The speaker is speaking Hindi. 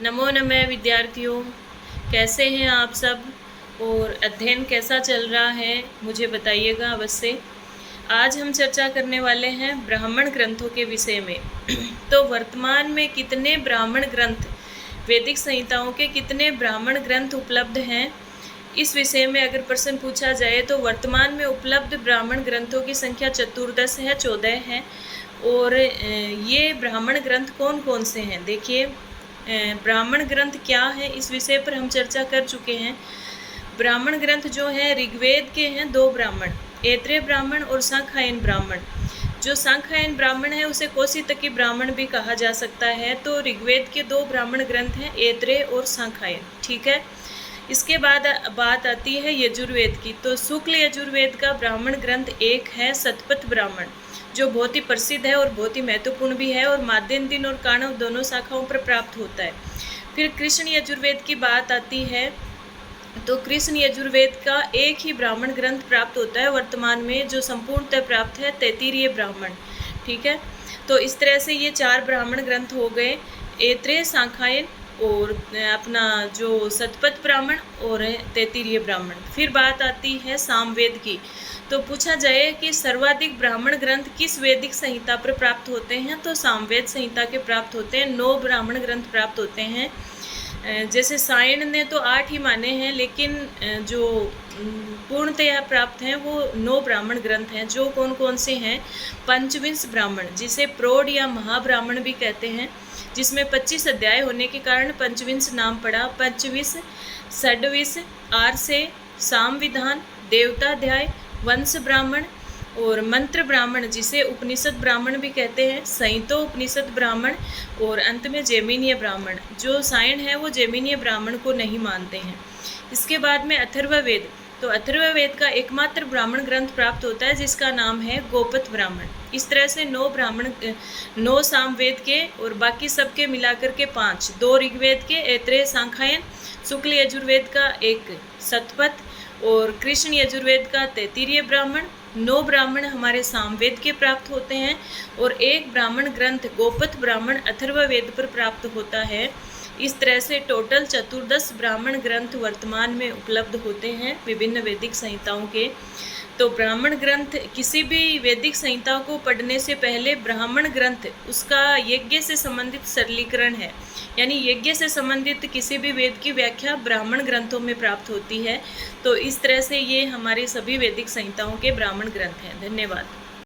नमो नमः विद्यार्थियों, कैसे हैं आप सब और अध्ययन कैसा चल रहा है मुझे बताइएगा अवश्य। आज हम चर्चा करने वाले हैं ब्राह्मण ग्रंथों के विषय में। तो वर्तमान में कितने ब्राह्मण ग्रंथ, वैदिक संहिताओं के कितने ब्राह्मण ग्रंथ उपलब्ध हैं, इस विषय में अगर प्रश्न पूछा जाए तो वर्तमान में उपलब्ध ब्राह्मण ग्रंथों की संख्या चतुर्दश है, 14 है। और ये ब्राह्मण ग्रंथ कौन कौन से हैं? देखिए, ब्राह्मण ग्रंथ क्या है इस विषय पर हम चर्चा कर चुके हैं। ब्राह्मण ग्रंथ जो है ऋग्वेद के हैं 2 ब्राह्मण, ऐत्रेय ब्राह्मण और सांख्यायन ब्राह्मण। जो सांख्यायन ब्राह्मण है उसे कौशितकी ब्राह्मण भी कहा जा सकता है। तो ऋग्वेद के 2 ब्राह्मण ग्रंथ हैं, ऐत्रेय और सांख्यायन। ठीक है। इसके बाद बात आती है यजुर्वेद की। तो शुक्ल यजुर्वेद का ब्राह्मण ग्रंथ एक है शतपथ ब्राह्मण, जो बहुत ही प्रसिद्ध है और बहुत ही महत्वपूर्ण भी है और माध्यन्दिन और काणव दोनों शाखाओं पर प्राप्त होता है। फिर कृष्ण यजुर्वेद की बात आती है तो कृष्ण यजुर्वेद का एक ही ब्राह्मण ग्रंथ प्राप्त होता है वर्तमान में, जो संपूर्णतः प्राप्त है तैत्तिरीय ब्राह्मण। ठीक है। तो इस तरह से ये 4 ब्राह्मण ग्रंथ हो गए, ऐत्रेय, सांख्यायन और अपना जो शतपथ ब्राह्मण और तैत्तिरीय ब्राह्मण। फिर बात आती है सामवेद की। तो पूछा जाए कि सर्वाधिक ब्राह्मण ग्रंथ किस वैदिक संहिता पर प्राप्त होते हैं, तो सामवेद संहिता के प्राप्त होते हैं। 9 ब्राह्मण ग्रंथ प्राप्त होते हैं। जैसे सायण ने तो 8 ही माने हैं, लेकिन जो पूर्णतया प्राप्त हैं वो 9 ब्राह्मण ग्रंथ हैं। जो कौन कौन से हैं? पंचविंश ब्राह्मण, जिसे प्रौढ़ या महाब्राह्मण भी कहते हैं, जिसमें 25 अध्याय होने के कारण पंचविंश नाम पड़ा। पंचविंश, षड्विश, आर्षे, सामविधान, देवताध्याय, वंश ब्राह्मण और मंत्र ब्राह्मण, जिसे उपनिषद ब्राह्मण भी कहते हैं, संहितो उपनिषद ब्राह्मण और अंत में जैमिनीय ब्राह्मण। जो सायण है वो जैमिनीय ब्राह्मण को नहीं मानते हैं। इसके बाद में अथर्ववेद। तो अथर्ववेद का एकमात्र ब्राह्मण ग्रंथ प्राप्त होता है जिसका नाम है गोपथ ब्राह्मण। इस तरह से 9 ब्राह्मण, 9 सामवेद के और बाकी सबके मिलाकर के 5, 2 ऋग्वेद के, ऐत्रेय, सांख्यायन, शुक्ल यजुर्वेद का एक शतपथ और कृष्ण यजुर्वेद का तैत्तिरीय ब्राह्मण। 9 ब्राह्मण हमारे सामवेद के प्राप्त होते हैं और एक ब्राह्मण ग्रंथ गोपथ ब्राह्मण अथर्ववेद पर प्राप्त होता है। इस तरह से टोटल चतुर्दश ब्राह्मण ग्रंथ वर्तमान में उपलब्ध होते हैं विभिन्न वैदिक संहिताओं के। तो ब्राह्मण ग्रंथ, किसी भी वैदिक संहिता को पढ़ने से पहले ब्राह्मण ग्रंथ उसका यज्ञ से संबंधित सरलीकरण है, यानी यज्ञ से संबंधित किसी भी वेद की व्याख्या ब्राह्मण ग्रंथों में प्राप्त होती है। तो इस तरह से ये हमारे सभी वैदिक संहिताओं के ब्राह्मण ग्रंथ हैं। धन्यवाद।